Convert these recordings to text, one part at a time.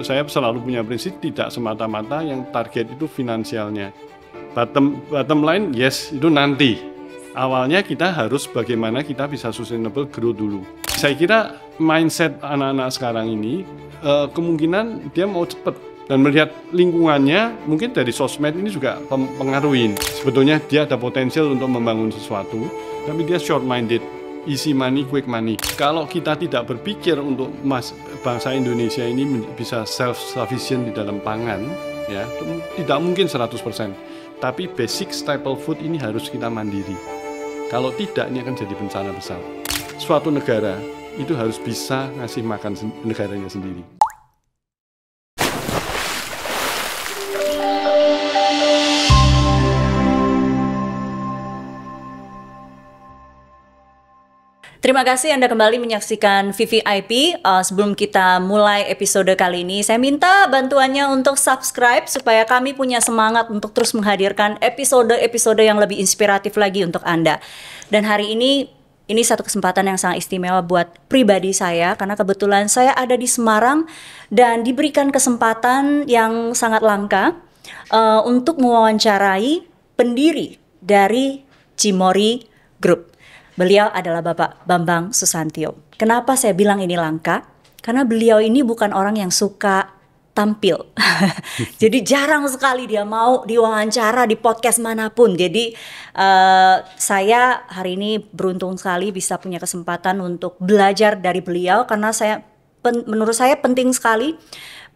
saya selalu punya prinsip tidak semata-mata yang target itu finansialnya. Bottom line, yes, itu nanti. Awalnya kita harus bagaimana kita bisa sustainable grow dulu. Saya kira mindset anak-anak sekarang ini kemungkinan dia mau cepat dan melihat lingkungannya, mungkin dari sosmed ini juga pengaruhin. Sebetulnya dia ada potensial untuk membangun sesuatu, tapi dia short minded. Easy money, quick money. Kalau kita tidak berpikir untuk bangsa Indonesia ini bisa self-sufficient di dalam pangan, ya, tidak mungkin 100%. Tapi basic staple food ini harus kita mandiri. Kalau tidak, ini akan jadi bencana besar. Suatu negara itu harus bisa ngasih makan negaranya sendiri. Terima kasih Anda kembali menyaksikan VVIP. Sebelum kita mulai episode kali ini, saya minta bantuannya untuk subscribe supaya kami punya semangat untuk terus menghadirkan episode-episode yang lebih inspiratif lagi untuk Anda. Dan hari ini satu kesempatan yang sangat istimewa buat pribadi saya, karena kebetulan saya ada di Semarang dan diberikan kesempatan yang sangat langka untuk mewawancarai pendiri dari Cimory Group. Beliau adalah Bapak Bambang Susantyo. Kenapa saya bilang ini langka? Karena beliau ini bukan orang yang suka tampil. Jadi jarang sekali dia mau diwawancara di podcast manapun. Jadi saya hari ini beruntung sekali bisa punya kesempatan untuk belajar dari beliau, karena menurut saya penting sekali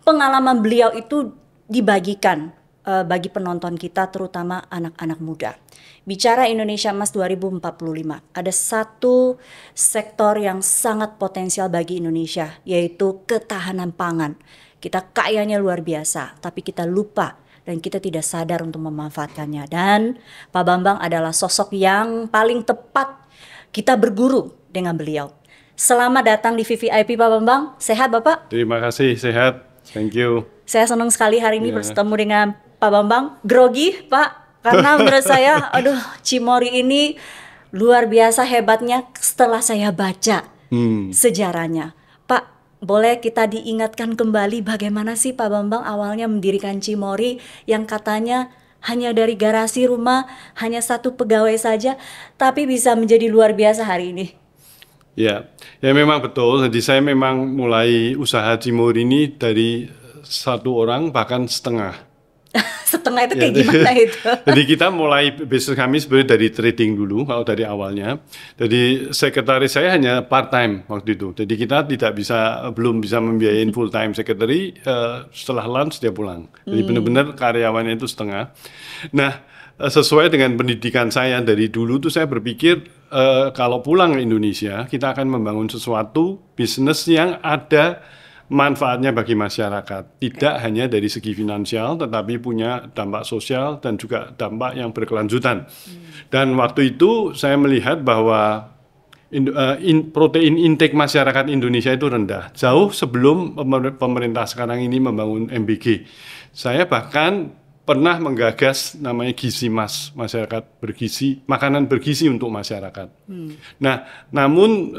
pengalaman beliau itu dibagikan bagi penonton kita, terutama anak-anak muda. Bicara Indonesia Emas 2045, ada satu sektor yang sangat potensial bagi Indonesia, yaitu ketahanan pangan. Kita kayanya luar biasa, tapi kita lupa dan kita tidak sadar untuk memanfaatkannya. Dan Pak Bambang adalah sosok yang paling tepat kita berguru dengan beliau. Selamat datang di VVIP Pak Bambang. Sehat Bapak? Terima kasih, sehat. Thank you. Saya senang sekali hari ini bertemu dengan Pak Bambang. Grogi Pak, karena menurut saya, Cimory ini luar biasa hebatnya setelah saya baca sejarahnya. Pak, boleh kita diingatkan kembali bagaimana sih Pak Bambang awalnya mendirikan Cimory yang katanya hanya dari garasi rumah, hanya satu pegawai saja, tapi bisa menjadi luar biasa hari ini? Ya memang betul. Jadi saya memang mulai usaha Cimory ini dari satu orang bahkan setengah. Setengah itu kayak gimana itu? Jadi kita mulai bisnis kami sebenarnya dari trading dulu kalau dari awalnya. Jadi sekretaris saya hanya part time waktu itu. Jadi kita belum bisa membiayain full time secretary. Setelah lunch dia pulang. Jadi benar-benar karyawannya itu setengah. Nah, sesuai dengan pendidikan saya dari dulu tuh saya berpikir kalau pulang ke Indonesia kita akan membangun sesuatu bisnis yang ada manfaatnya bagi masyarakat, tidak hanya dari segi finansial, tetapi punya dampak sosial dan juga dampak yang berkelanjutan. Dan waktu itu saya melihat bahwa protein intake masyarakat Indonesia itu rendah, jauh sebelum pemerintah sekarang ini membangun MBG. Saya bahkan pernah menggagas namanya gizi mas, masyarakat bergizi, makanan bergizi untuk masyarakat. Nah, namun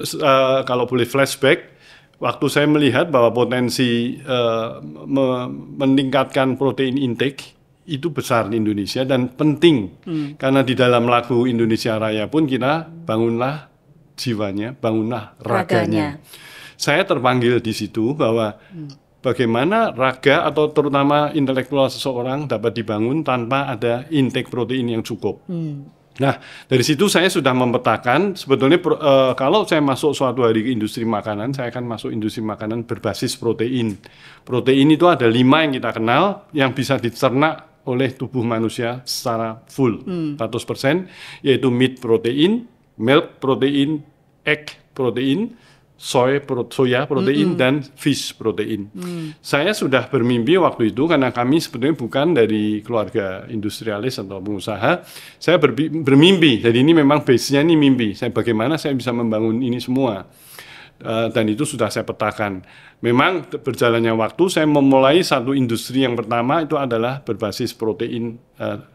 kalau boleh flashback, waktu saya melihat bahwa potensi meningkatkan protein intake itu besar di Indonesia dan penting. Karena di dalam lagu Indonesia Raya pun kita bangunlah jiwanya, bangunlah raganya. Saya terpanggil di situ bahwa bagaimana raga atau terutama intelektual seseorang dapat dibangun tanpa ada intake protein yang cukup. Nah, dari situ saya sudah memetakan sebetulnya kalau saya masuk suatu hari ke industri makanan, saya akan masuk industri makanan berbasis protein. Protein itu ada 5 yang kita kenal yang bisa dicerna oleh tubuh manusia secara full, 100%, yaitu meat protein, milk protein, egg protein, soya protein, dan fish protein. Saya sudah bermimpi waktu itu, karena kami sebetulnya bukan dari keluarga industrialis atau pengusaha. Saya bermimpi, jadi ini memang base-nya ini mimpi. Bagaimana saya bisa membangun ini semua. Dan itu sudah saya petakan. Memang berjalannya waktu, saya memulai satu industri yang pertama itu adalah berbasis protein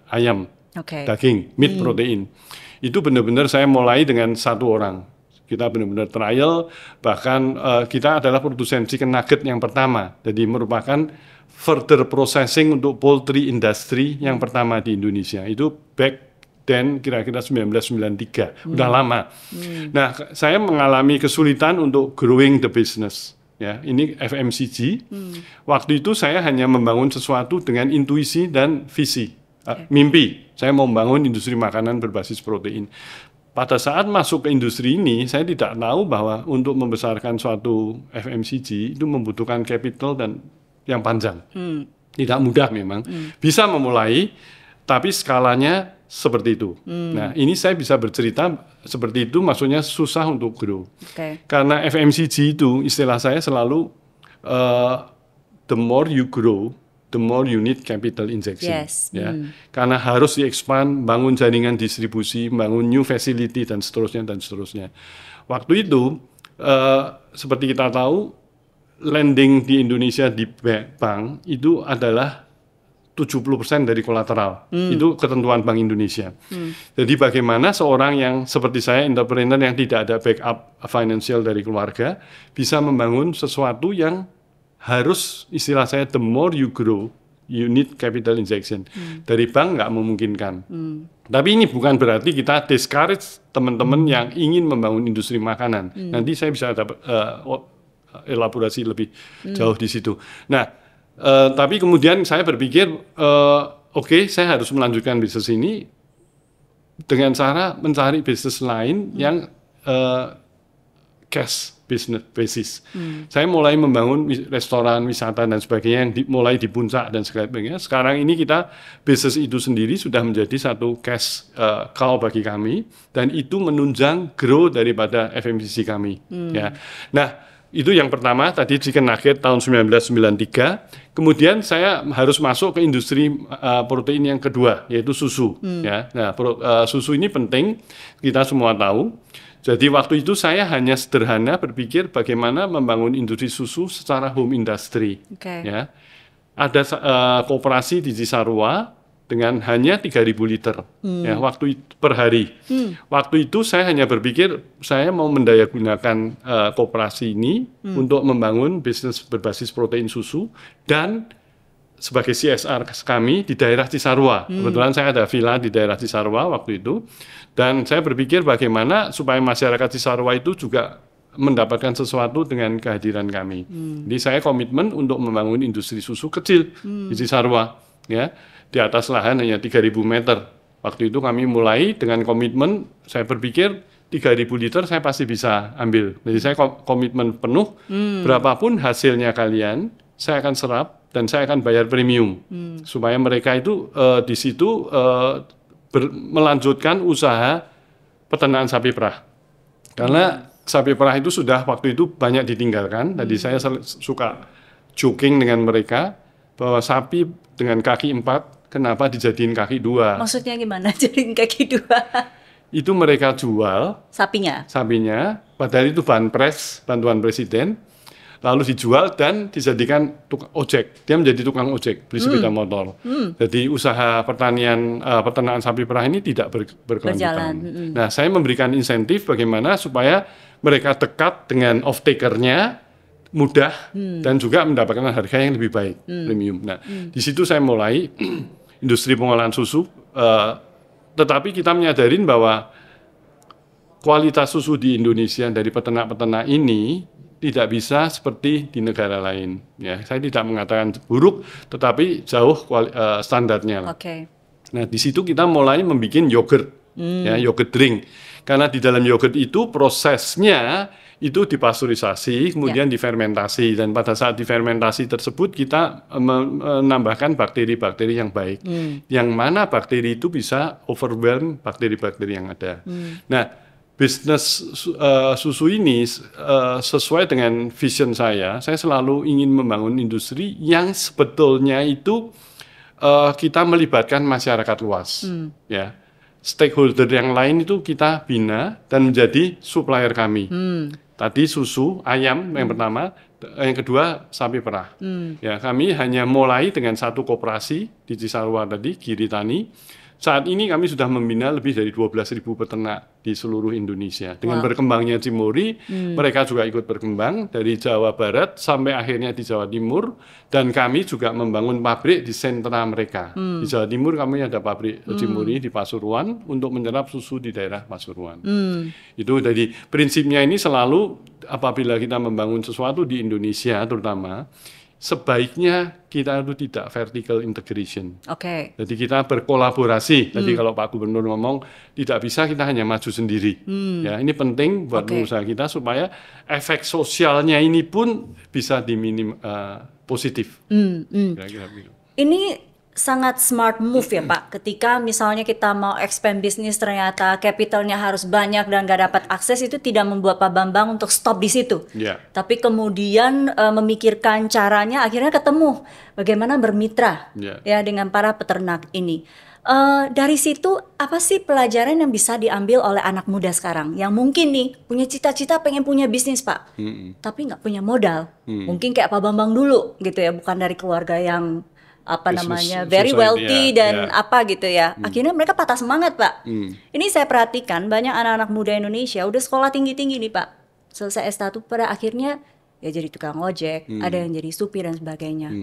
ayam, daging, meat protein. Itu benar-benar saya mulai dengan satu orang. Kita benar-benar trial, bahkan kita adalah produsen chicken nugget yang pertama. Jadi merupakan further processing untuk poultry industry yang pertama di Indonesia. Itu back then kira-kira 1993, udah lama. Nah, saya mengalami kesulitan untuk growing the business. Ya, ini FMCG. Waktu itu saya hanya membangun sesuatu dengan intuisi dan visi, mimpi. Saya mau membangun industri makanan berbasis protein. Pada saat masuk ke industri ini, saya tidak tahu bahwa untuk membesarkan suatu FMCG itu membutuhkan capital dan yang panjang. Tidak mudah memang. Bisa memulai, tapi skalanya seperti itu. Nah, ini saya bisa bercerita seperti itu, maksudnya susah untuk grow. Karena FMCG itu, istilah saya selalu, the more you grow, the more you need capital injection. Ya. Karena harus di-expand, bangun jaringan distribusi, bangun new facility, dan seterusnya, dan seterusnya. Waktu itu, seperti kita tahu, lending di Indonesia di bank itu adalah 70% dari kolateral. Itu ketentuan Bank Indonesia. Jadi bagaimana seorang yang seperti saya, entrepreneur yang tidak ada backup financial dari keluarga, bisa membangun sesuatu yang harus, istilah saya, the more you grow, you need capital injection. Dari bank nggak memungkinkan. Tapi ini bukan berarti kita discourage teman-teman yang ingin membangun industri makanan. Nanti saya bisa dapat elaborasi lebih jauh di situ. Nah, tapi kemudian saya berpikir, oke, saya harus melanjutkan bisnis ini dengan cara mencari bisnis lain yang cash business basis. Saya mulai membangun restoran, wisata, dan sebagainya yang mulai di puncak dan sebagainya. Sekarang ini kita bisnis itu sendiri sudah menjadi satu cash cow bagi kami, dan itu menunjang grow daripada FMCG kami. Ya. Nah, itu yang pertama, tadi chicken nugget tahun 1993. Kemudian saya harus masuk ke industri protein yang kedua, yaitu susu. Ya. Nah, susu ini penting, kita semua tahu. Jadi waktu itu saya hanya sederhana berpikir bagaimana membangun industri susu secara home industry. Ya. Ada koperasi di Cisarua dengan hanya 3.000 liter ya, waktu itu, per hari. Waktu itu saya hanya berpikir saya mau mendayagunakan koperasi ini untuk membangun bisnis berbasis protein susu dan sebagai CSR kami di daerah Cisarua. Kebetulan saya ada villa di daerah Cisarua waktu itu, dan saya berpikir bagaimana supaya masyarakat Cisarua itu juga mendapatkan sesuatu dengan kehadiran kami. Jadi saya komitmen untuk membangun industri susu kecil di Cisarua, ya. Di atas lahan hanya 3.000 meter. Waktu itu kami mulai dengan komitmen, saya berpikir 3.000 liter saya pasti bisa ambil. Jadi saya komitmen penuh, berapapun hasilnya kalian, saya akan serap dan saya akan bayar premium. Supaya mereka itu di situ melanjutkan usaha peternakan sapi perah. Karena sapi perah itu sudah waktu itu banyak ditinggalkan. Tadi saya suka joking dengan mereka, bahwa sapi dengan kaki 4, kenapa dijadiin kaki 2? Maksudnya gimana jadiin kaki 2? Itu mereka jual sapinya, padahal itu bantuan presiden, lalu dijual dan dijadikan ojek. Dia menjadi tukang ojek, beli sepeda motor. Jadi usaha peternakan sapi perah ini tidak berkelanjutan. Nah, saya memberikan insentif bagaimana supaya mereka dekat dengan off-taker-nya, mudah, dan juga mendapatkan harga yang lebih baik, premium. Nah, di situ saya mulai industri pengolahan susu, tetapi kita menyadarin bahwa kualitas susu di Indonesia dari peternak-peternak ini tidak bisa seperti di negara lain. Ya, saya tidak mengatakan buruk, tetapi jauh standarnya. Nah, di situ kita mulai membuat yogurt, ya, yogurt drink. Karena di dalam yogurt itu prosesnya itu dipasteurisasi, kemudian difermentasi, dan pada saat difermentasi tersebut kita menambahkan bakteri-bakteri yang baik, yang mana bakteri itu bisa overwhelm bakteri-bakteri yang ada. Nah, bisnis susu ini sesuai dengan vision saya selalu ingin membangun industri yang sebetulnya itu kita melibatkan masyarakat luas, ya. Stakeholder yang lain itu kita bina dan menjadi supplier kami. Tadi susu, ayam yang pertama, yang kedua sapi perah. Ya, kami hanya mulai dengan satu koperasi di Cisarua tadi, Giri Tani. Saat ini kami sudah membina lebih dari 12.000 peternak di seluruh Indonesia. Dengan berkembangnya Cimory, mereka juga ikut berkembang dari Jawa Barat sampai akhirnya di Jawa Timur. Dan kami juga membangun pabrik di sentra mereka. Di Jawa Timur kami ada pabrik Cimory di Pasuruan untuk menyerap susu di daerah Pasuruan. Itu jadi prinsipnya ini selalu apabila kita membangun sesuatu di Indonesia terutama, sebaiknya kita itu tidak vertical integration. Jadi kita berkolaborasi. Jadi kalau Pak Gubernur ngomong tidak bisa kita hanya maju sendiri. Ya, ini penting buat pengusaha kita supaya efek sosialnya ini pun bisa positif. Kira-kira begitu. Ini sangat smart move ya Pak, ketika misalnya kita mau expand bisnis ternyata capitalnya harus banyak dan nggak dapat akses, itu tidak membuat Pak Bambang untuk stop di situ. Tapi kemudian memikirkan caranya, akhirnya ketemu bagaimana bermitra ya dengan para peternak ini. Dari situ apa sih pelajaran yang bisa diambil oleh anak muda sekarang yang mungkin nih punya cita-cita pengen punya bisnis Pak, tapi nggak punya modal, mungkin kayak Pak Bambang dulu gitu ya, bukan dari keluarga yang very wealthy dan apa gitu ya. Akhirnya mereka patah semangat Pak. Ini saya perhatikan banyak anak-anak muda Indonesia udah sekolah tinggi-tinggi nih Pak, selesai S1 pada akhirnya ya jadi tukang ojek, ada yang jadi supir dan sebagainya.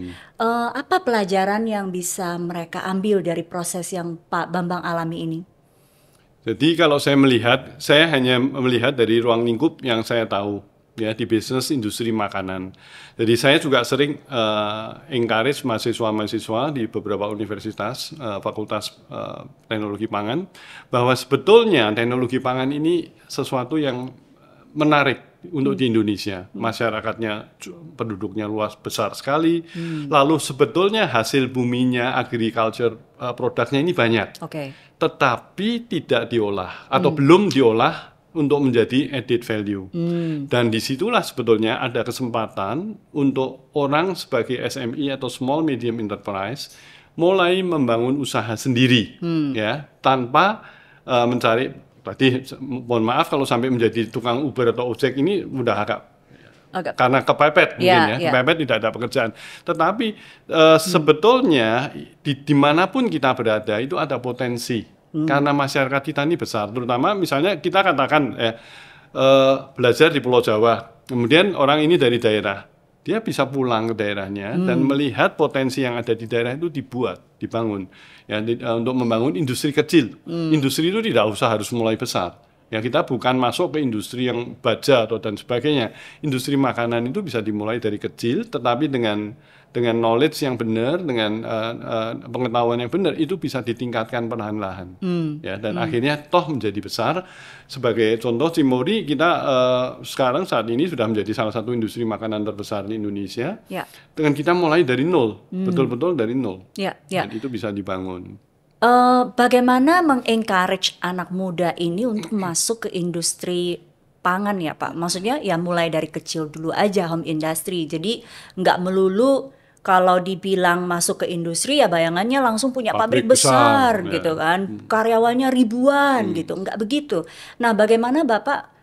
Apa pelajaran yang bisa mereka ambil dari proses yang Pak Bambang alami ini? Jadi kalau saya hanya melihat dari ruang lingkup yang saya tahu ya di bisnis industri makanan. Jadi saya juga sering encourage mahasiswa-mahasiswa di beberapa universitas, fakultas teknologi pangan, bahwa sebetulnya teknologi pangan ini sesuatu yang menarik untuk di Indonesia. Masyarakatnya, penduduknya luas besar sekali. Lalu sebetulnya hasil buminya, agriculture produknya ini banyak. Tetapi tidak diolah atau belum diolah untuk menjadi added value. Dan disitulah sebetulnya ada kesempatan untuk orang sebagai SME atau small medium enterprise mulai membangun usaha sendiri, ya, tanpa mencari. Tadi mohon maaf kalau sampai menjadi tukang Uber atau ojek ini udah agak karena kepepet mungkin kepepet tidak ada pekerjaan. Tetapi sebetulnya dimanapun kita berada itu ada potensi. Karena masyarakat kita ini besar, terutama misalnya kita katakan belajar di Pulau Jawa, kemudian orang ini dari daerah, dia bisa pulang ke daerahnya dan melihat potensi yang ada di daerah itu dibangun, ya untuk membangun industri kecil. Industri itu tidak usah harus mulai besar. Ya kita bukan masuk ke industri yang baja atau dan sebagainya. Industri makanan itu bisa dimulai dari kecil, tetapi dengan knowledge yang benar, dengan pengetahuan yang benar, itu bisa ditingkatkan perlahan-lahan. Ya, dan akhirnya toh menjadi besar. Sebagai contoh, Cimory kita sekarang saat ini sudah menjadi salah satu industri makanan terbesar di Indonesia. Dengan kita mulai dari nol, betul-betul dari nol. Dan itu bisa dibangun. Bagaimana mengencourage anak muda ini untuk masuk ke industri pangan ya Pak? Maksudnya ya mulai dari kecil dulu aja, home industry. Jadi nggak melulu kalau dibilang masuk ke industri ya bayangannya langsung punya pabrik besar gitu kan, karyawannya ribuan gitu, nggak begitu. Nah bagaimana Bapak,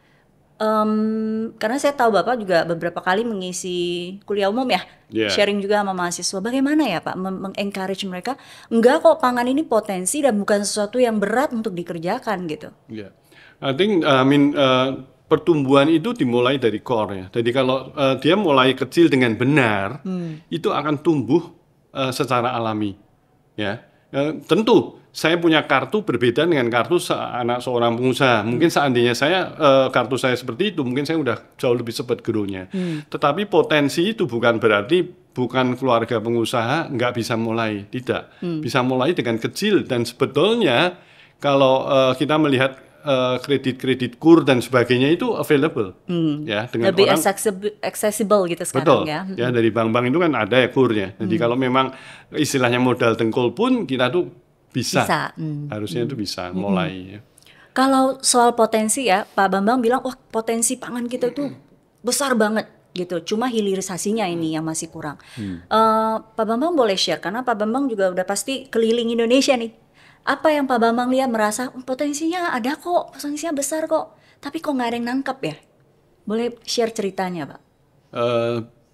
karena saya tahu Bapak juga beberapa kali mengisi kuliah umum ya, sharing juga sama mahasiswa, bagaimana ya Pak mengencourage mereka, enggak kok pangan ini potensi dan bukan sesuatu yang berat untuk dikerjakan gitu. I think pertumbuhan itu dimulai dari core ya. Jadi kalau dia mulai kecil dengan benar, itu akan tumbuh secara alami. Ya, tentu saya punya kartu berbeda dengan kartu anak seorang pengusaha. Mungkin seandainya saya kartu saya seperti itu, mungkin saya udah jauh lebih cepat grow-nya. Tetapi potensi itu bukan berarti bukan keluarga pengusaha nggak bisa mulai, tidak. Bisa mulai dengan kecil dan sebetulnya kalau kita melihat kredit kur dan sebagainya itu available, ya dengan lebih orang accessible gitu sekarang. Betul, ya dari bank-bank itu kan ada ya kurnya. Jadi kalau memang istilahnya modal dengkul pun kita tuh bisa. Harusnya itu bisa mulai. Ya. Kalau soal potensi ya, Pak Bambang bilang, wah potensi pangan kita itu besar banget gitu. Cuma hilirisasinya ini yang masih kurang. Pak Bambang boleh share karena Pak Bambang juga udah pasti keliling Indonesia nih. Apa yang Pak Bambang lihat merasa potensinya ada kok, potensinya besar kok, tapi kok nggak ada yang nangkep ya? Boleh share ceritanya Pak?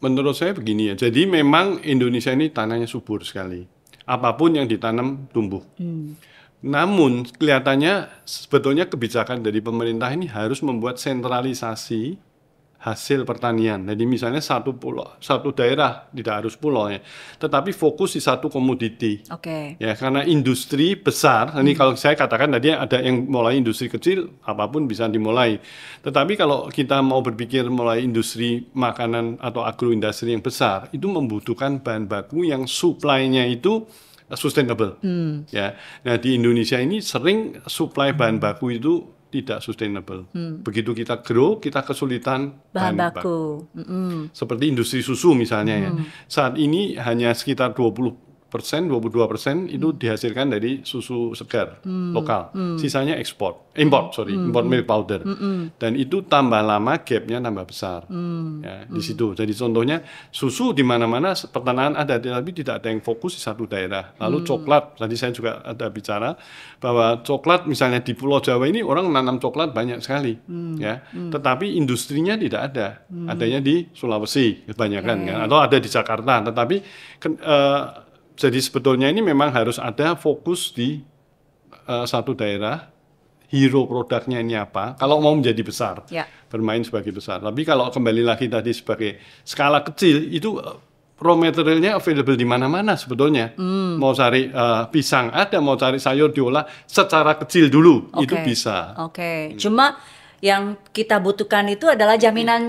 Menurut saya begini ya, jadi memang Indonesia ini tanahnya subur sekali. Apapun yang ditanam tumbuh. Namun kelihatannya sebetulnya kebijakan dari pemerintah ini harus membuat sentralisasi hasil pertanian. Jadi misalnya satu daerah, tidak harus pulau ya, tetapi fokus di satu komoditi. Oke. Ya, karena industri besar, ini kalau saya katakan tadi ada yang mulai industri kecil, apapun bisa dimulai. Tetapi kalau kita mau berpikir mulai industri makanan atau agroindustri yang besar, itu membutuhkan bahan baku yang supply-nya itu sustainable. Ya. Nah, di Indonesia ini sering supply bahan baku itu tidak sustainable. Begitu kita grow, kita kesulitan Bahan baku. seperti industri susu misalnya ya. Saat ini hanya sekitar 20%, 22% itu dihasilkan dari susu segar lokal. Sisanya import milk powder. Dan itu tambah lama gapnya tambah besar. Ya, di situ. Jadi contohnya susu di mana-mana pertanahan ada, tapi tidak ada yang fokus di satu daerah. Lalu coklat, tadi saya juga ada bicara bahwa coklat misalnya di Pulau Jawa ini orang menanam coklat banyak sekali, ya. Tetapi industrinya tidak ada. Adanya di Sulawesi kebanyakan kan, atau ada di Jakarta. Tetapi jadi sebetulnya ini memang harus ada fokus di satu daerah, hero produknya ini apa, kalau mau menjadi besar, bermain sebagai besar. Tapi kalau kembali lagi tadi sebagai skala kecil, itu raw materialnya available di mana-mana sebetulnya. Mau cari pisang ada, mau cari sayur diolah secara kecil dulu, itu bisa. Cuma yang kita butuhkan itu adalah jaminan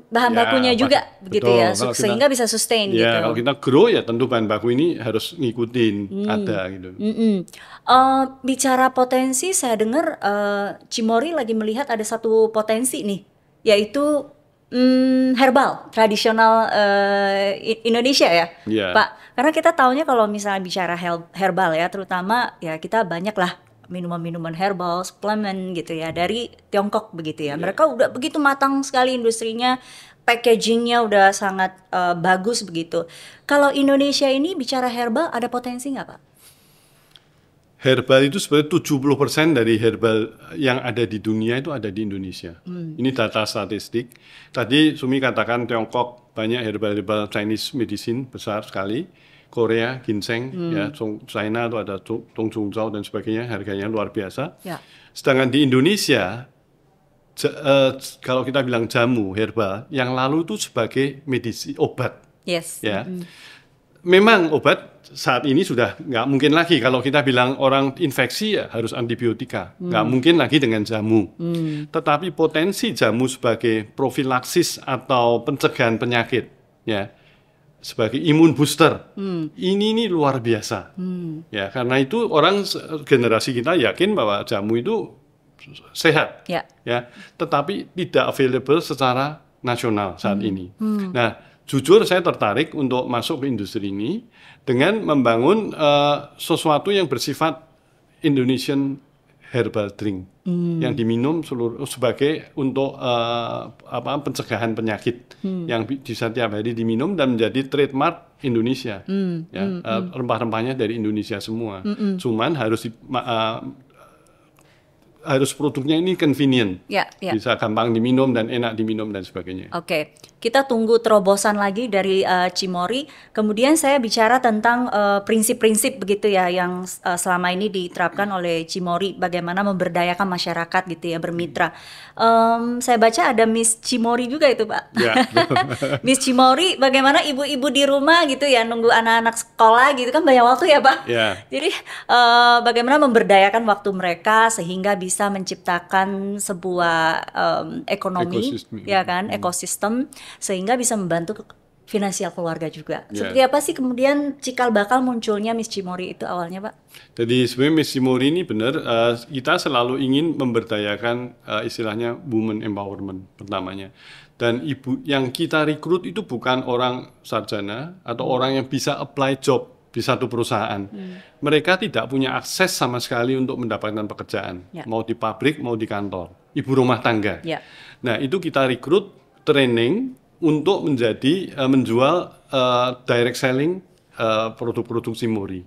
bahan bakunya juga, begitu ya, sehingga bisa sustain gitu. Kalau kita grow ya tentu bahan baku ini harus ngikutin ada gitu. Bicara potensi, saya dengar Cimory lagi melihat ada satu potensi nih, yaitu herbal tradisional Indonesia ya, Pak. Karena kita taunya kalau misalnya bicara herbal ya, terutama ya kita banyak lah minuman-minuman herbal, suplemen gitu ya dari Tiongkok begitu ya. Mereka udah begitu matang sekali industrinya, packagingnya udah sangat bagus begitu. Kalau Indonesia ini bicara herbal, ada potensi nggak Pak? Herbal itu sebenarnya 70% dari herbal yang ada di dunia itu ada di Indonesia. Ini data statistik. Tadi Sumi katakan Tiongkok banyak herbal Chinese medicine besar sekali. Korea, ginseng, ya, China itu ada Tongzhongzhao dan sebagainya, harganya luar biasa. Sedangkan di Indonesia, kalau kita bilang jamu herbal, yang lalu itu sebagai medisi obat. Ya. Memang obat saat ini sudah nggak mungkin lagi kalau kita bilang orang infeksi ya harus antibiotika, nggak mungkin lagi dengan jamu. Tetapi potensi jamu sebagai profilaksis atau pencegahan penyakit, ya, sebagai imun booster, ini luar biasa. Ya, karena itu orang generasi kita yakin bahwa jamu itu sehat, ya, tetapi tidak available secara nasional saat ini. Nah, jujur saya tertarik untuk masuk ke industri ini dengan membangun sesuatu yang bersifat Indonesian herbal drink yang diminum sebagai untuk pencegahan penyakit yang bisa tiap hari diminum dan menjadi trademark Indonesia. Rempah-rempahnya dari Indonesia semua. Cuman harus produknya ini convenient, bisa gampang diminum dan enak diminum dan sebagainya. Kita tunggu terobosan lagi dari Cimory. Kemudian saya bicara tentang prinsip-prinsip begitu ya yang selama ini diterapkan oleh Cimory, bagaimana memberdayakan masyarakat gitu ya, bermitra. Saya baca ada Miss Cimory juga itu Pak. Miss Cimory, bagaimana ibu-ibu di rumah gitu ya nunggu anak-anak sekolah gitu kan banyak waktu ya Pak. Jadi bagaimana memberdayakan waktu mereka sehingga bisa menciptakan sebuah ekonomi, ya kan, ekosistem, sehingga bisa membantu finansial keluarga juga. Seperti apa sih kemudian cikal bakal munculnya Miss Cimory itu awalnya Pak? Jadi sebenarnya Miss Cimory ini benar, kita selalu ingin memberdayakan istilahnya women empowerment pertamanya. Dan ibu yang kita rekrut itu bukan orang sarjana atau orang yang bisa apply job di satu perusahaan. Mereka tidak punya akses sama sekali untuk mendapatkan pekerjaan, mau di pabrik, mau di kantor, ibu rumah tangga. Nah, itu kita rekrut, training untuk menjual direct selling produk-produk Cimory.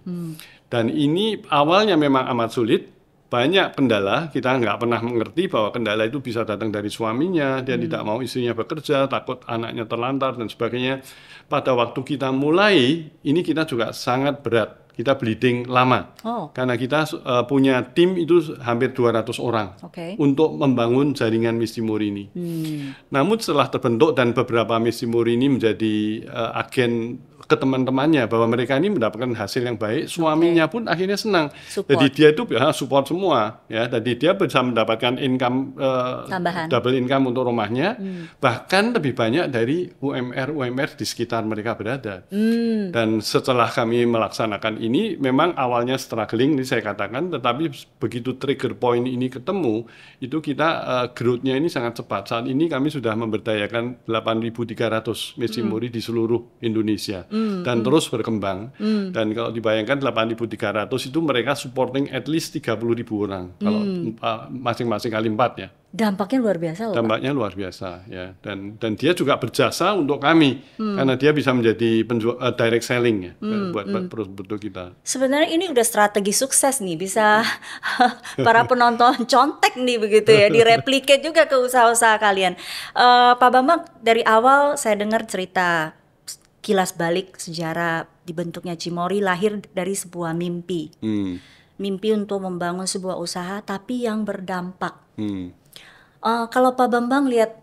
Dan ini awalnya memang amat sulit, banyak kendala, kita nggak pernah mengerti bahwa kendala itu bisa datang dari suaminya, dia tidak mau istrinya bekerja, takut anaknya terlantar dan sebagainya. Pada waktu kita mulai, ini kita juga sangat berat Kita bleeding lama. Karena kita punya tim itu hampir 200 orang untuk membangun jaringan Mistimori ini. Namun setelah terbentuk dan beberapa Mistimori ini menjadi agen ke teman-temannya bahwa mereka ini mendapatkan hasil yang baik, suaminya pun akhirnya senang. Jadi dia itu support semua, ya. Jadi dia bisa mendapatkan income double income untuk rumahnya, bahkan lebih banyak dari UMR di sekitar mereka berada. Dan setelah kami melaksanakan ini, memang awalnya struggling, ini saya katakan, tetapi begitu trigger point ini ketemu, itu kita growth-nya ini sangat cepat. Saat ini kami sudah memberdayakan 8.300 Mistimori di seluruh Indonesia. Dan terus berkembang. Dan kalau dibayangkan 8.300 itu mereka supporting at least 30.000 orang. Kalau masing-masing kali 4 ya. Dampaknya luar biasa loh. Dampaknya luar biasa ya. Dan dia juga berjasa untuk kami karena dia bisa menjadi direct selling ya buat produk kita. Sebenarnya ini udah strategi sukses nih, bisa para penonton contek nih begitu ya, direplicate juga ke usaha-usaha kalian. Pak Bambang, dari awal saya dengar cerita kilas balik sejarah dibentuknya Cimory lahir dari sebuah mimpi. Mimpi untuk membangun sebuah usaha tapi yang berdampak. Kalau Pak Bambang lihat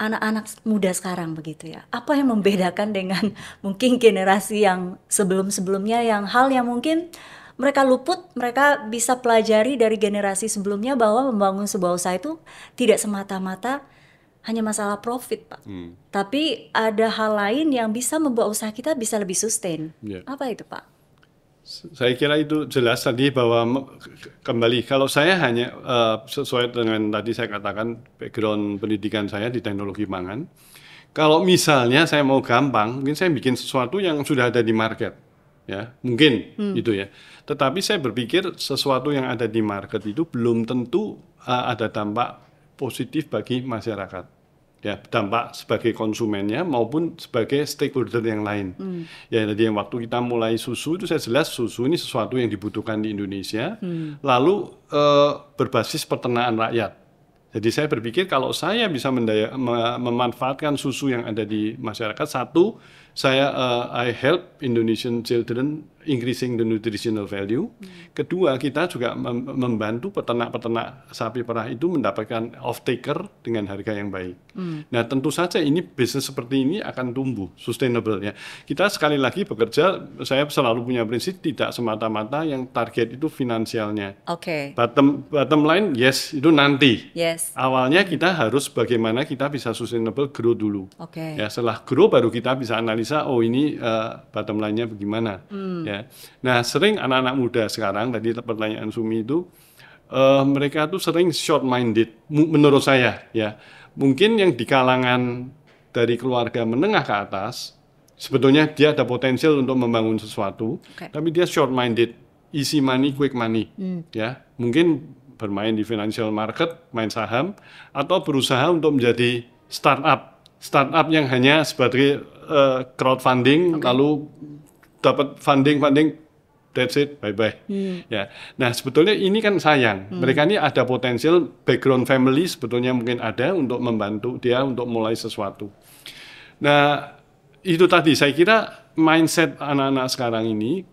anak-anak muda sekarang begitu ya, apa yang membedakan dengan mungkin generasi yang sebelum-sebelumnya, yang hal yang mungkin mereka luput, mereka bisa pelajari dari generasi sebelumnya bahwa membangun sebuah usaha itu tidak semata-mata hanya masalah profit, Pak. Tapi ada hal lain yang bisa membuat usaha kita bisa lebih sustain. Apa itu, Pak? Saya kira itu jelas tadi bahwa kembali kalau saya hanya sesuai dengan tadi saya katakan background pendidikan saya di teknologi pangan. Kalau misalnya saya mau gampang, mungkin saya bikin sesuatu yang sudah ada di market, ya mungkin itu ya. Tetapi saya berpikir sesuatu yang ada di market itu belum tentu ada dampak positif bagi masyarakat, ya dampak sebagai konsumennya maupun sebagai stakeholder yang lain. Ya jadi waktu kita mulai susu itu saya jelas susu ini sesuatu yang dibutuhkan di Indonesia, lalu berbasis peternakan rakyat. Jadi saya berpikir kalau saya bisa memanfaatkan susu yang ada di masyarakat, satu saya I help Indonesian children increasing the nutritional value. Kedua, kita juga membantu peternak-peternak sapi perah itu mendapatkan off-taker dengan harga yang baik. Nah, tentu saja ini bisnis seperti ini akan tumbuh, sustainable ya. Kita sekali lagi bekerja, saya selalu punya prinsip tidak semata-mata yang target itu finansialnya. Bottom line, yes, itu nanti. Awalnya kita harus bagaimana kita bisa sustainable grow dulu. Ya, setelah grow baru kita bisa analisa, oh ini bottom line-nya bagaimana. Ya. Nah, sering anak-anak muda sekarang, tadi pertanyaan Sumi itu, mereka tuh sering short-minded, menurut saya. Ya, mungkin yang di kalangan dari keluarga menengah ke atas, sebetulnya dia ada potensial untuk membangun sesuatu, tapi dia short-minded, easy money, quick money. Ya, mungkin bermain di financial market, main saham, atau berusaha untuk menjadi startup yang hanya sebagai crowdfunding, lalu dapat funding, that's it, bye-bye. Ya. Nah, sebetulnya ini kan sayang. Mereka ini ada potensial background family sebetulnya mungkin ada untuk membantu dia untuk mulai sesuatu. Nah, itu tadi saya kira mindset anak-anak sekarang ini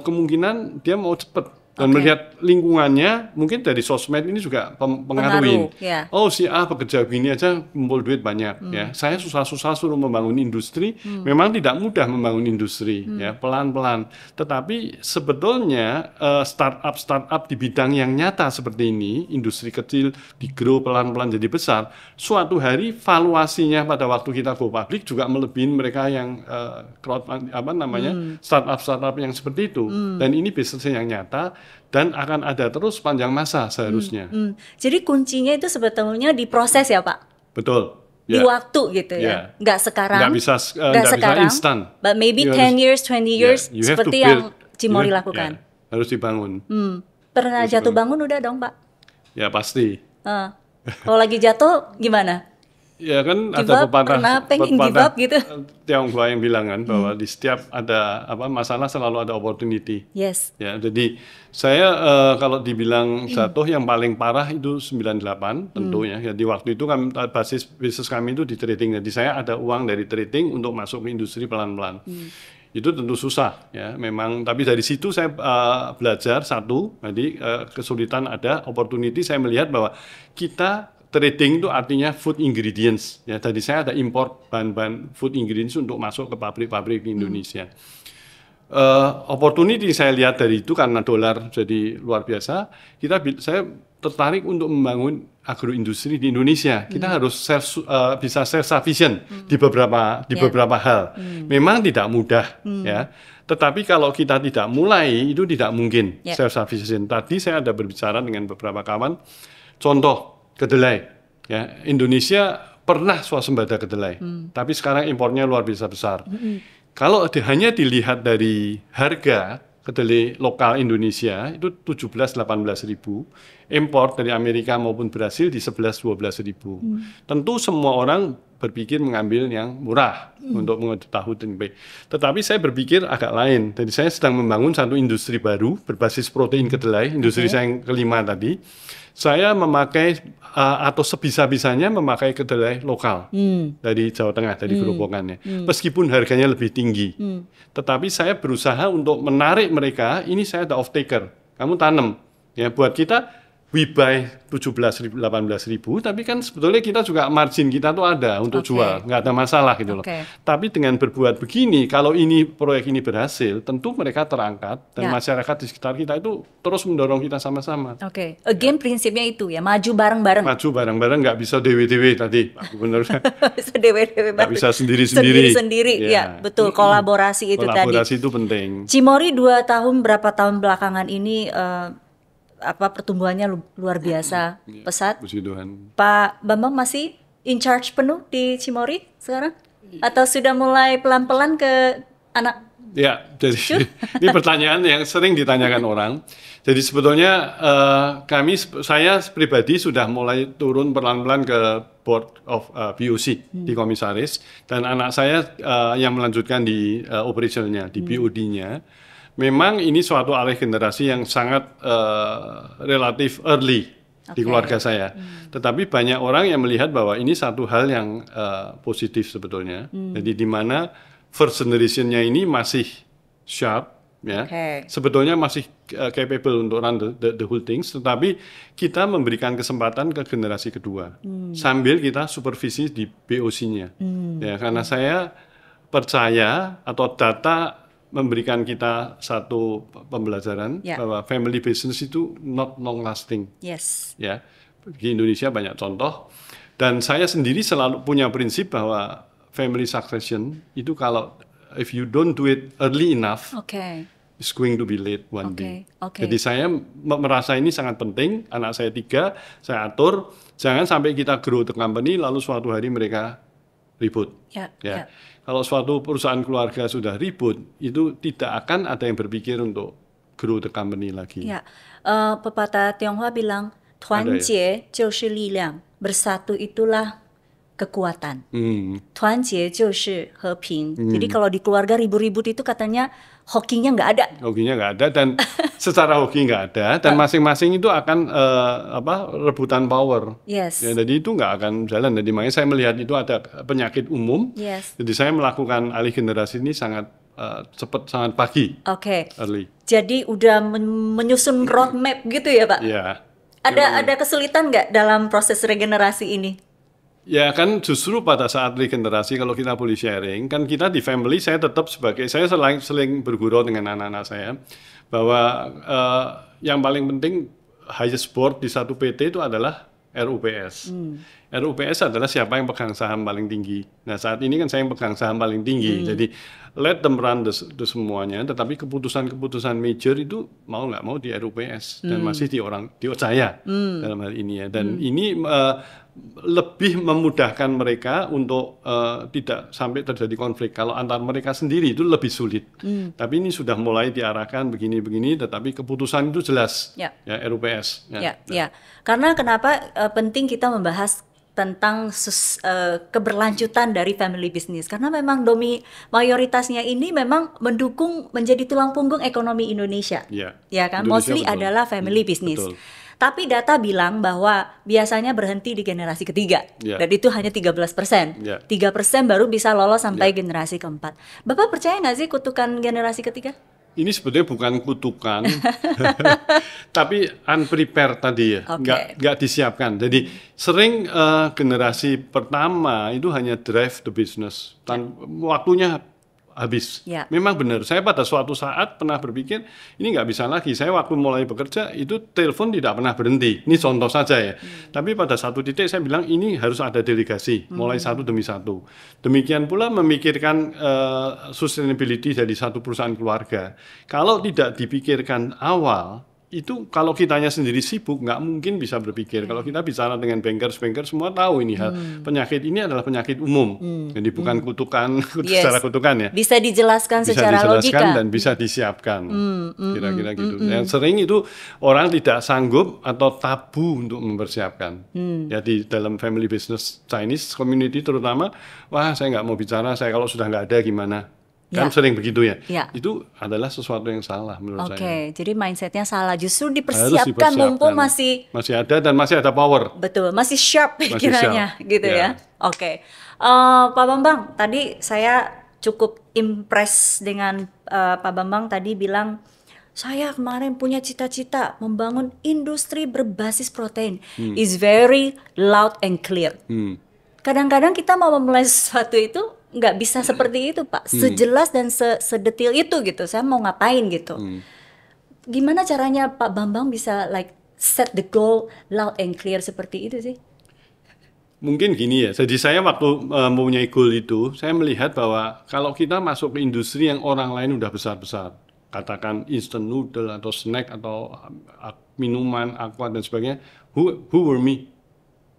kemungkinan dia mau cepat. Dan melihat lingkungannya, mungkin dari sosmed ini juga pengaruhin. Oh, si A bekerja begini aja kumpul duit banyak. Ya, saya susah-susah suruh membangun industri. Memang tidak mudah membangun industri, ya pelan-pelan. Tetapi sebetulnya startup di bidang yang nyata seperti ini, industri kecil di-grow pelan-pelan jadi besar. Suatu hari valuasinya pada waktu kita go public juga melebihi mereka yang startup yang seperti itu. Dan ini bisnisnya yang nyata. Dan akan ada terus sepanjang masa seharusnya. Jadi kuncinya itu sebetulnya di proses ya Pak? Betul. Di waktu gitu ya? Nggak sekarang? Nggak bisa instan. But maybe 10 years, 20 years, seperti yang Cimory lakukan? Harus dibangun. Pernah jatuh bangun udah dong Pak? Ya pasti. Kalau lagi jatuh gimana? Ya kan give ada pepatah gitu. Tionghoa yang bilang kan bahwa di setiap ada masalah selalu ada opportunity. Yes. Ya, jadi saya kalau dibilang jatuh yang paling parah itu 98 tentunya. Ya di waktu itu kami basis bisnis kami itu di trading. Jadi saya ada uang dari trading untuk masuk ke industri pelan-pelan. Itu tentu susah ya memang, tapi dari situ saya belajar satu, jadi kesulitan ada, opportunity saya melihat bahwa kita trading itu artinya food ingredients ya. Tadi saya ada import bahan-bahan food ingredients untuk masuk ke pabrik-pabrik di Indonesia. Opportunity saya lihat dari itu karena dolar jadi luar biasa, saya tertarik untuk membangun agroindustri di Indonesia. Kita harus bisa self sufficient di beberapa hal. Memang tidak mudah ya. Tetapi kalau kita tidak mulai itu tidak mungkin self sufficient. Tadi saya ada berbicara dengan beberapa kawan. Contoh kedelai ya. Indonesia pernah swasembada kedelai. Tapi sekarang impornya luar biasa besar. Kalau hanya dilihat dari harga kedelai lokal Indonesia itu 17-18 ribu, impor dari Amerika maupun Brasil di 11-12 ribu. Tentu semua orang berpikir mengambil yang murah untuk mengaduk tahu tempe. Tetapi saya berpikir agak lain. Jadi saya sedang membangun satu industri baru berbasis protein kedelai, industri saya yang kelima tadi. Saya memakai atau sebisa-bisanya memakai kedelai lokal dari Jawa Tengah, dari gerobokannya. Meskipun harganya lebih tinggi. Tetapi saya berusaha untuk menarik mereka, ini saya ada off-taker. Kamu tanam. Ya, buat kita, we buy 17.000, 18.000, tapi kan sebetulnya kita juga margin kita tuh ada untuk jual, nggak ada masalah gitu loh. Tapi dengan berbuat begini, kalau ini proyek ini berhasil, tentu mereka terangkat dan masyarakat di sekitar kita itu terus mendorong kita sama-sama. Again prinsipnya itu ya, maju bareng-bareng. Maju bareng-bareng, nggak bisa dewe-dewe tadi, bener. Bisa dewe-dewe, nggak bisa sendiri-sendiri. Sendiri-sendiri, ya betul. Kolaborasi itu tadi. Kolaborasi itu penting. Cimory berapa tahun belakangan ini pertumbuhannya luar biasa pesat. Puji Tuhan. Pak Bambang masih in charge penuh di Cimory sekarang? Atau sudah mulai pelan-pelan ke anak? Ya, jadi ini pertanyaan yang sering ditanyakan orang. Jadi sebetulnya saya pribadi sudah mulai turun pelan-pelan ke board of BOC di komisaris, dan anak saya yang melanjutkan di operationnya, di BOD-nya. Memang ini suatu alih generasi yang sangat relatif early di keluarga saya. Tetapi banyak orang yang melihat bahwa ini satu hal yang positif sebetulnya. Jadi di mana first generation-nya ini masih sharp, ya, sebetulnya masih capable untuk run the whole things. Tetapi kita memberikan kesempatan ke generasi kedua sambil kita supervisi di BOC-nya. Ya, karena saya percaya atau data memberikan kita satu pembelajaran bahwa family business itu not long lasting. Ya, di Indonesia banyak contoh, dan saya sendiri selalu punya prinsip bahwa family succession itu kalau if you don't do it early enough, it's going to be late one day. Jadi saya merasa ini sangat penting. Anak saya 3, saya atur jangan sampai kita grow the company lalu suatu hari mereka ribut. Kalau suatu perusahaan keluarga sudah ribut, itu tidak akan ada yang berpikir untuk grow the company lagi. Pepatah Tionghoa bilang, 团结就是力量, bersatu itulah kekuatan. 团结就是和平. Jadi kalau di keluarga ribut-ribut itu katanya hokinya nggak ada. Hokinya nggak ada, dan secara hoki nggak ada, dan masing-masing itu akan rebutan power. Ya, jadi itu nggak akan jalan. Jadi makanya saya melihat itu ada penyakit umum. Jadi saya melakukan alih generasi ini sangat cepat, sangat pagi. Early. Jadi udah menyusun roadmap gitu ya Pak? Ada kesulitan nggak dalam proses regenerasi ini? Ya kan justru pada saat regenerasi, kalau kita boleh sharing, kan kita di family, saya tetap saya sering bergurau dengan anak-anak saya bahwa yang paling penting highest board di satu PT itu adalah RUPS. RUPS adalah siapa yang pegang saham paling tinggi. Nah saat ini kan saya yang pegang saham paling tinggi, jadi let them run the semuanya, tetapi keputusan-keputusan major itu mau nggak mau di RUPS dan masih di saya dalam hal ini ya. Dan ini lebih memudahkan mereka untuk tidak sampai terjadi konflik. Kalau antar mereka sendiri itu lebih sulit. Tapi ini sudah mulai diarahkan begini-begini, tetapi keputusan itu jelas ya RUPS. Karena kenapa penting kita membahas tentang keberlanjutan dari family business, karena memang mayoritasnya ini memang mendukung menjadi tulang punggung ekonomi Indonesia. Ya kan, Indonesia mostly adalah family business. Tapi data bilang bahwa biasanya berhenti di generasi ketiga, Ya. dan itu hanya 13%. Ya. 3% baru bisa lolos sampai generasi keempat. Bapak percaya nggak sih kutukan generasi ketiga? Ini sebetulnya bukan kutukan, tapi unprepared tadi ya, Oke. nggak disiapkan. Jadi sering generasi pertama itu hanya drive the business, waktunya habis. Ya. Memang benar, saya pada suatu saat pernah berpikir, ini nggak bisa lagi. Saya waktu mulai bekerja, itu telepon tidak pernah berhenti. Ini contoh saja ya. Tapi pada satu titik saya bilang, ini harus ada delegasi, mulai satu demi satu. Demikian pula memikirkan sustainability dari satu perusahaan keluarga. Kalau tidak dipikirkan awal, itu kalau kitanya sendiri sibuk, nggak mungkin bisa berpikir. Kalau kita bicara dengan bankers semua tahu ini penyakit ini adalah penyakit umum. Jadi bukan kutukan, secara kutukan ya. Bisa dijelaskan Bisa secara dijelaskan logika. dan bisa disiapkan. Kira-kira gitu. Yang sering itu orang tidak sanggup atau tabu untuk mempersiapkan. Ya di dalam family business Chinese community terutama, wah saya nggak mau bicara, saya kalau sudah nggak ada gimana. Kan sering begitu ya. Itu adalah sesuatu yang salah menurut saya. Oke, jadi mindsetnya salah. Justru Harus dipersiapkan mumpung masih ada dan masih ada power. betul, masih sharp pikirannya gitu ya. Oke. Pak Bambang, tadi saya cukup impress dengan Pak Bambang tadi bilang, saya kemarin punya cita-cita membangun industri berbasis protein. Is very loud and clear. Kadang-kadang kita mau memulai sesuatu itu nggak bisa seperti itu, Pak. Sejelas dan sedetil itu gitu. Saya mau ngapain gitu. Gimana caranya Pak Bambang bisa set the goal loud and clear seperti itu sih? Mungkin gini ya. Jadi saya waktu mempunyai goal itu, saya melihat bahwa kalau kita masuk ke industri yang orang lain udah besar-besar, katakan instant noodle atau snack atau minuman, aqua dan sebagainya, who were me?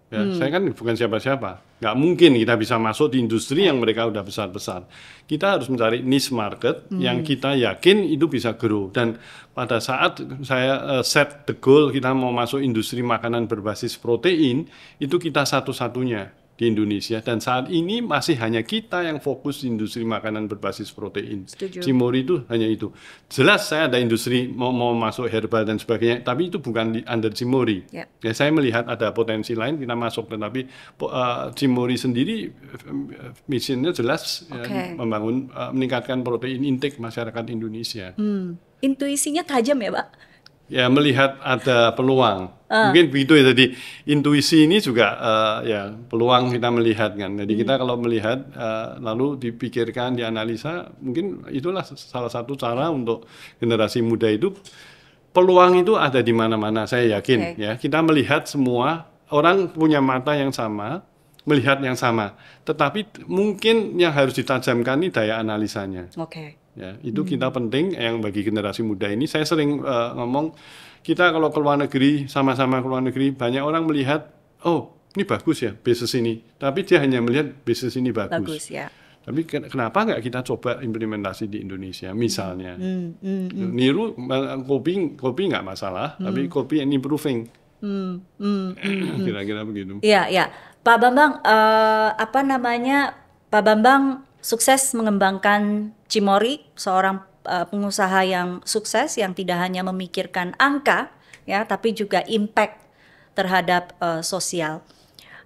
Ya, saya kan bukan siapa-siapa. Nggak mungkin kita bisa masuk di industri yang mereka udah besar-besar. Kita harus mencari niche market yang kita yakin itu bisa grow. Dan pada saat saya set the goal kita mau masuk industri makanan berbasis protein, itu kita satu-satunya di Indonesia. Dan saat ini masih hanya kita yang fokus di industri makanan berbasis protein. Setuju. Cimory itu hanya itu. Jelas saya ada industri mau masuk herbal dan sebagainya, tapi itu bukan under Cimory. Ya. Ya, saya melihat ada potensi lain kita masuk, tetapi Cimory sendiri misinya jelas membangun meningkatkan protein intake masyarakat Indonesia. Intuisinya tajam ya, Pak? Ya, melihat ada peluang. Mungkin begitu ya. Jadi intuisi ini juga ya peluang kita melihat kan. Jadi kita kalau melihat lalu dipikirkan, dianalisa, mungkin itulah salah satu cara untuk generasi muda itu. Peluang itu ada di mana-mana, saya yakin. Ya, kita melihat semua orang punya mata yang sama, melihat yang sama. Tetapi mungkin yang harus ditajamkan ini daya analisanya. Ya, itu kita penting yang bagi generasi muda ini. Saya sering ngomong, kita kalau ke luar negeri, sama-sama ke luar negeri, banyak orang melihat, oh ini bagus ya bisnis ini. Tapi dia hanya melihat bisnis ini bagus. Bagus ya. Tapi kenapa nggak kita coba implementasi di Indonesia misalnya? Niru kopi nggak masalah, tapi kopi and improving. Kira-kira begitu. Iya, ya. Pak Bambang, Pak Bambang sukses mengembangkan Cimory, seorang pengusaha yang sukses yang tidak hanya memikirkan angka ya, tapi juga impact terhadap sosial.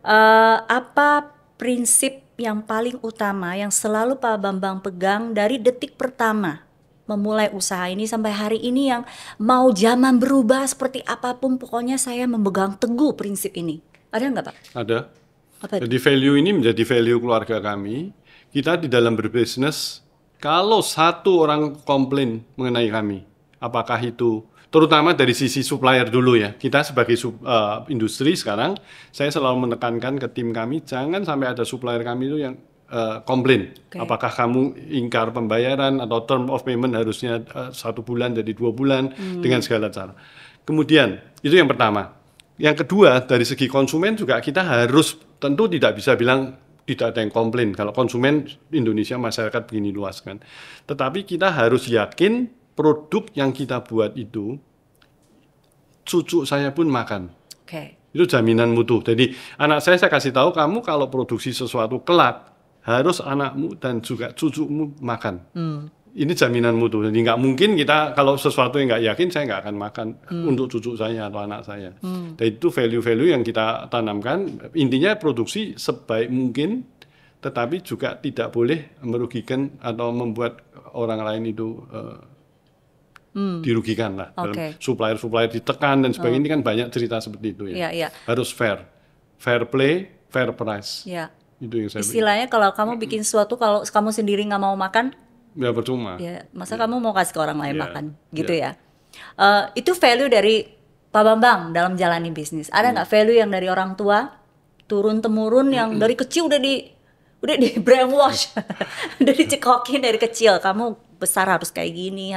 Apa prinsip yang paling utama yang selalu Pak Bambang pegang dari detik pertama memulai usaha ini sampai hari ini, yang mau zaman berubah seperti apapun, pokoknya saya memegang teguh prinsip ini? Ada nggak, Pak? Ada. Apa itu? Jadi value ini menjadi value keluarga kami. Kita di dalam berbisnis, kalau satu orang komplain mengenai kami, apakah itu terutama dari sisi supplier dulu ya, kita sebagai industri sekarang, saya selalu menekankan ke tim kami, jangan sampai ada supplier kami itu yang komplain. Apakah kamu ingkar pembayaran atau term of payment harusnya 1 bulan jadi 2 bulan dengan segala cara. Kemudian itu yang pertama. Yang kedua, dari segi konsumen juga kita harus tentu tidak bisa bilang tidak ada yang komplain. Kalau konsumen Indonesia masyarakat begini luas kan. Tetapi kita harus yakin produk yang kita buat itu cucu saya pun makan. Itu jaminan mutu. Jadi anak saya kasih tahu, kamu kalau produksi sesuatu kelak harus anakmu dan juga cucumu makan. ini jaminan mutu. Jadi nggak mungkin kita kalau sesuatu yang nggak yakin, saya nggak akan makan untuk cucu saya atau anak saya. Dan itu value-value yang kita tanamkan. Intinya produksi sebaik mungkin, tetapi juga tidak boleh merugikan atau membuat orang lain itu dirugikan lah. Okay. Supplier ditekan dan sebagainya. Ini kan banyak cerita seperti itu ya. Harus fair play, fair price. Itu yang saya istilahnya kalau kamu bikin sesuatu, kalau kamu sendiri nggak mau makan, ya percuma. Ya, masa kamu mau kasih ke orang lain makan, gitu ya. Itu value dari Pak Bambang dalam jalani bisnis. Ada nggak value yang dari orang tua turun temurun yang dari kecil udah di brainwash, udah dicekokin dari kecil. Kamu besar harus kayak gini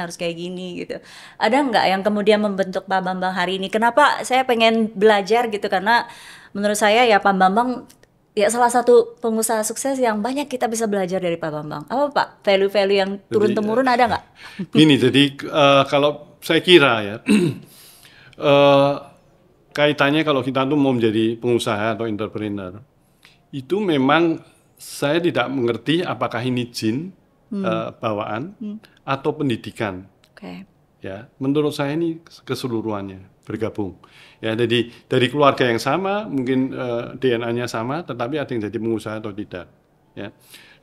gitu. Ada nggak yang kemudian membentuk Pak Bambang hari ini? Kenapa saya pengen belajar gitu? Karena menurut saya ya Pak Bambang ya salah satu pengusaha sukses yang banyak kita bisa belajar dari Pak Bambang. Apa Pak? Value-value yang turun-temurun ada nggak? Gini, jadi kalau saya kira ya, kaitannya kalau kita tuh mau menjadi pengusaha atau entrepreneur, itu memang saya tidak mengerti apakah ini jin, bawaan, atau pendidikan. Ya, menurut saya ini keseluruhannya bergabung. Ya, jadi dari keluarga yang sama, mungkin DNA-nya sama, tetapi ada yang jadi pengusaha atau tidak. Ya,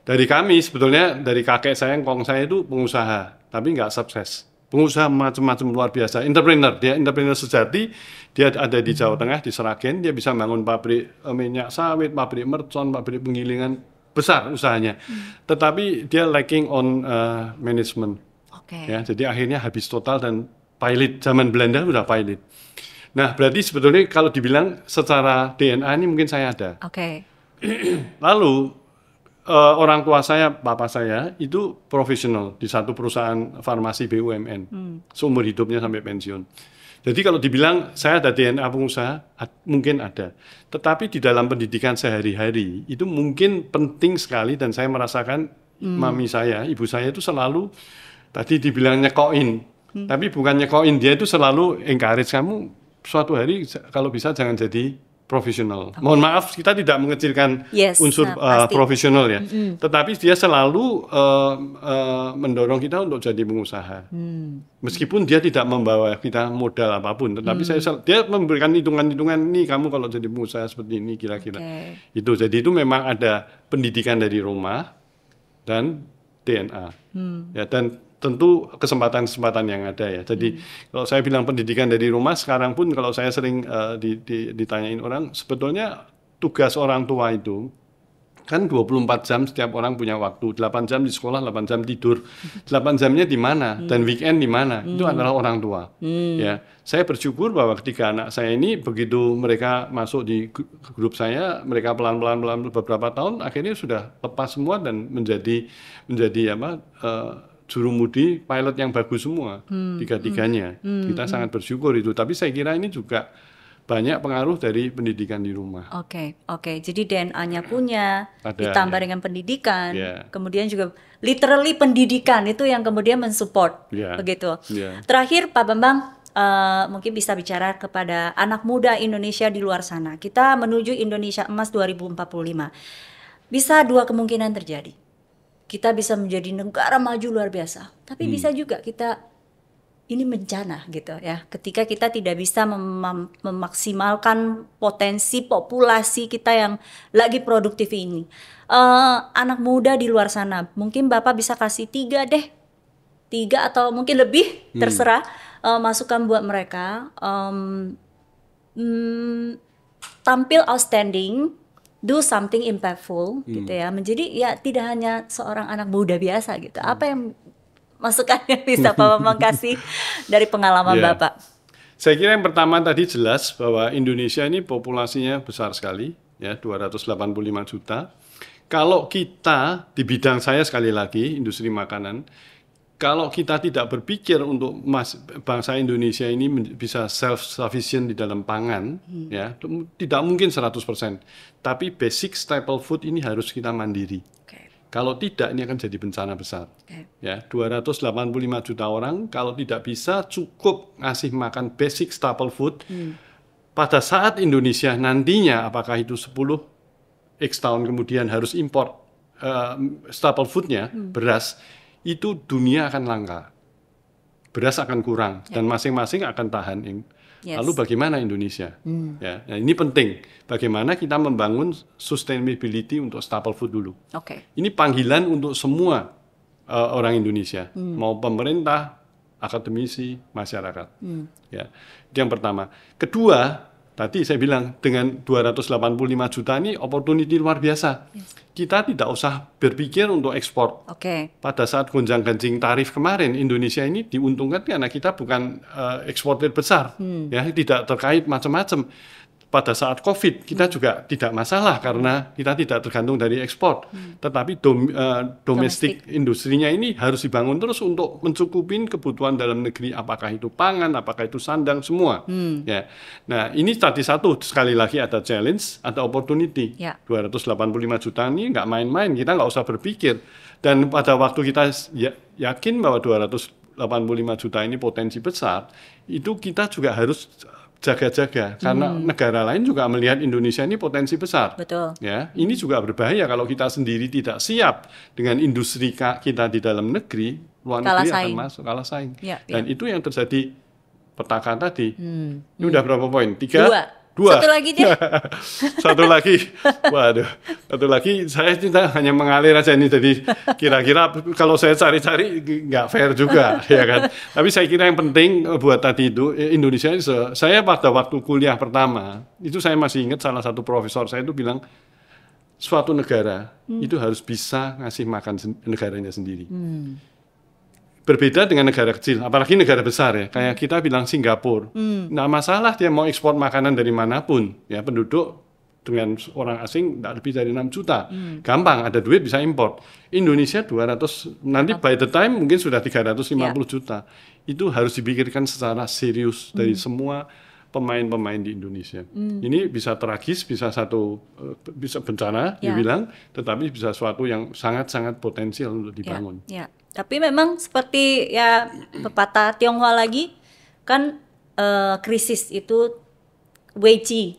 dari kami sebetulnya dari kakek saya, engkong saya itu pengusaha, tapi nggak sukses. Pengusaha macam-macam luar biasa, entrepreneur, dia entrepreneur sejati, dia ada di Jawa Tengah, di Seragen, dia bisa bangun pabrik minyak sawit, pabrik mercon, pabrik penggilingan, besar usahanya. Tetapi dia lacking on management. Ya, jadi akhirnya habis total dan pilot, zaman Belanda udah pilot. Nah, berarti sebetulnya kalau dibilang secara DNA ini mungkin saya ada. Lalu orang tua saya, papa saya itu profesional di satu perusahaan farmasi BUMN, seumur hidupnya sampai pensiun. Jadi kalau dibilang saya ada DNA pengusaha, mungkin ada. Tetapi di dalam pendidikan sehari-hari itu mungkin penting sekali, dan saya merasakan mami saya, ibu saya itu selalu tadi dibilang nyekoin, tapi bukan nyekoin, dia itu selalu encourage kamu suatu hari kalau bisa jangan jadi profesional. Mohon maaf, kita tidak mengecilkan unsur profesional ya, tetapi dia selalu mendorong kita untuk jadi pengusaha. Meskipun dia tidak membawa kita modal apapun, tetapi dia memberikan hitungan-hitungan, nih kamu kalau jadi pengusaha seperti ini kira-kira. Itu jadi itu memang ada pendidikan dari rumah dan DNA. Ya, dan tentu kesempatan-kesempatan yang ada ya. Jadi kalau saya bilang pendidikan dari rumah, sekarang pun kalau saya sering ditanyain orang, sebetulnya tugas orang tua itu kan 24 jam setiap orang punya waktu, 8 jam di sekolah, 8 jam tidur, 8 jamnya di mana, dan weekend di mana, itu adalah orang tua. Ya, saya bersyukur bahwa ketika anak saya ini, begitu mereka masuk di grup saya, mereka pelan-pelan beberapa tahun, akhirnya sudah lepas semua dan menjadi jurumudi pilot yang bagus semua, tiga-tiganya. Kita sangat bersyukur itu. Tapi saya kira ini juga banyak pengaruh dari pendidikan di rumah. Oke. Jadi DNA-nya punya, ditambah dengan pendidikan, kemudian juga literally pendidikan itu yang kemudian mensupport, begitu. Terakhir Pak Bambang, mungkin bisa bicara kepada anak muda Indonesia di luar sana. Kita menuju Indonesia Emas 2045. Bisa dua kemungkinan terjadi. Kita bisa menjadi negara maju luar biasa, tapi bisa juga kita ini bencana gitu ya. Ketika kita tidak bisa memaksimalkan potensi populasi kita yang lagi produktif ini. Anak muda di luar sana, mungkin Bapak bisa kasih 3 atau mungkin lebih, terserah masukan buat mereka. Tampil outstanding, do something impactful gitu ya, menjadi ya tidak hanya seorang anak muda biasa gitu. Apa yang masukan yang bisa Pak Bambang kasih dari pengalaman Bapak? Saya kira yang pertama tadi jelas bahwa Indonesia ini populasinya besar sekali ya, 285 juta. Kalau kita di bidang saya sekali lagi industri makanan, kalau kita tidak berpikir untuk bangsa Indonesia ini bisa self-sufficient di dalam pangan, ya, tidak mungkin 100%. Tapi basic staple food ini harus kita mandiri. Kalau tidak, ini akan jadi bencana besar. Ya, 285 juta orang, kalau tidak bisa cukup ngasih makan basic staple food, pada saat Indonesia nantinya, apakah itu 10x tahun kemudian harus import staple foodnya, beras, itu dunia akan langka. Beras akan kurang dan masing-masing akan tahan. Yes. Lalu bagaimana Indonesia? Ya, nah ini penting. Bagaimana kita membangun sustainability untuk staple food dulu. Ini panggilan untuk semua orang Indonesia, mau pemerintah, akademisi, masyarakat. Ya, itu yang pertama. Kedua, tadi saya bilang dengan 285 juta ini opportunity luar biasa. Yes. Kita tidak usah berpikir untuk ekspor. Pada saat gonjang-ganjing tarif kemarin, Indonesia ini diuntungkan karena kita bukan eksportir besar, ya tidak terkait macam-macam. Pada saat COVID kita juga tidak masalah karena kita tidak tergantung dari ekspor. Tetapi domestik industrinya ini harus dibangun terus untuk mencukupin kebutuhan dalam negeri, apakah itu pangan, apakah itu sandang, semua. Ya. Nah ini tadi satu, sekali lagi ada challenge, ada opportunity. 285 juta ini nggak main-main, kita nggak usah berpikir. Dan pada waktu kita yakin bahwa 285 juta ini potensi besar, itu kita juga harus jaga-jaga karena negara lain juga melihat Indonesia ini potensi besar. Betul. Ya, ini juga berbahaya kalau kita sendiri tidak siap dengan industri kita di dalam negeri, luar negeri akan masuk kalah saing. Dan itu yang terjadi petaka tadi. Ini udah berapa poin? 3? 2. Satu lagi deh. Satu lagi. Waduh. Satu lagi saya hanya mengalir aja ini, jadi kira-kira kalau saya cari-cari nggak fair juga, ya kan. Tapi saya kira yang penting buat tadi itu Indonesia, saya pada waktu kuliah pertama itu saya masih ingat salah satu profesor saya itu bilang suatu negara itu harus bisa ngasih makan negaranya sendiri. Berbeda dengan negara kecil, apalagi negara besar ya, kayak kita bilang Singapura. Nggak masalah dia mau ekspor makanan dari manapun, ya penduduk dengan orang asing tidak lebih dari 6 juta. Gampang, ada duit bisa import. Indonesia 200, nanti by the time mungkin sudah 350 juta. Itu harus dipikirkan secara serius dari semua pemain-pemain di Indonesia. Ini bisa tragis, bisa bisa bencana, dibilang, tetapi bisa suatu yang sangat-sangat potensial untuk dibangun. Tapi memang seperti ya pepatah Tionghoa lagi, kan krisis itu Wei Qi.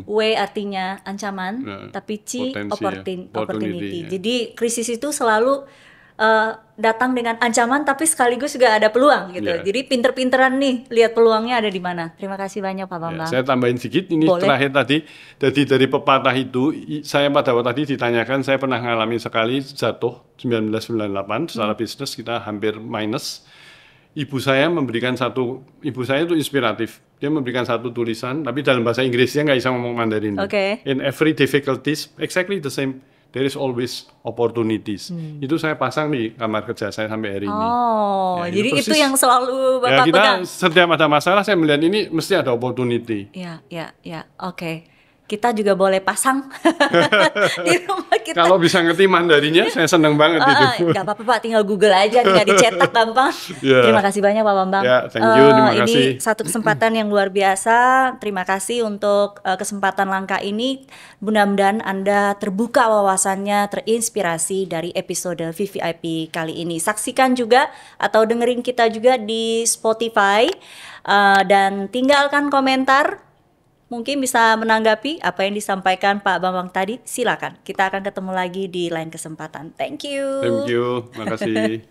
Wei artinya ancaman, tapi Qi opportunity. Jadi krisis itu selalu datang dengan ancaman tapi sekaligus juga ada peluang gitu. Jadi pinter-pinteran nih lihat peluangnya ada di mana. Terima kasih banyak Pak Bambang. Saya tambahin sedikit ini. Boleh. Terakhir tadi, jadi dari pepatah itu saya pada waktu tadi ditanyakan, saya pernah mengalami sekali jatuh 1998 secara bisnis kita hampir minus. Ibu saya itu inspiratif. Dia memberikan satu tulisan, tapi dalam bahasa Inggrisnya nggak bisa ngomong Mandarin. In every difficulties, exactly the same. There is always opportunities. Itu saya pasang di kamar kerja saya sampai hari ini. Ya, jadi itu yang selalu Bapak pegang. Setiap ada masalah saya melihat ini mesti ada opportunity. Oke. Kita juga boleh pasang di rumah kita. Kalau bisa ngerti Mandarinnya, saya seneng banget itu. Gak apa-apa Pak, tinggal Google aja, tinggal dicetak gampang. Terima kasih banyak Pak Bambang. Thank you, terima kasih. Ini satu kesempatan yang luar biasa. Terima kasih untuk kesempatan langka ini. Mudah-mudahan Anda terbuka wawasannya, terinspirasi dari episode VVIP kali ini. Saksikan juga atau dengerin kita juga di Spotify. Dan tinggalkan komentar. Mungkin bisa menanggapi apa yang disampaikan Pak Bambang tadi, silakan. Kita akan ketemu lagi di lain kesempatan. Thank you. Terima kasih.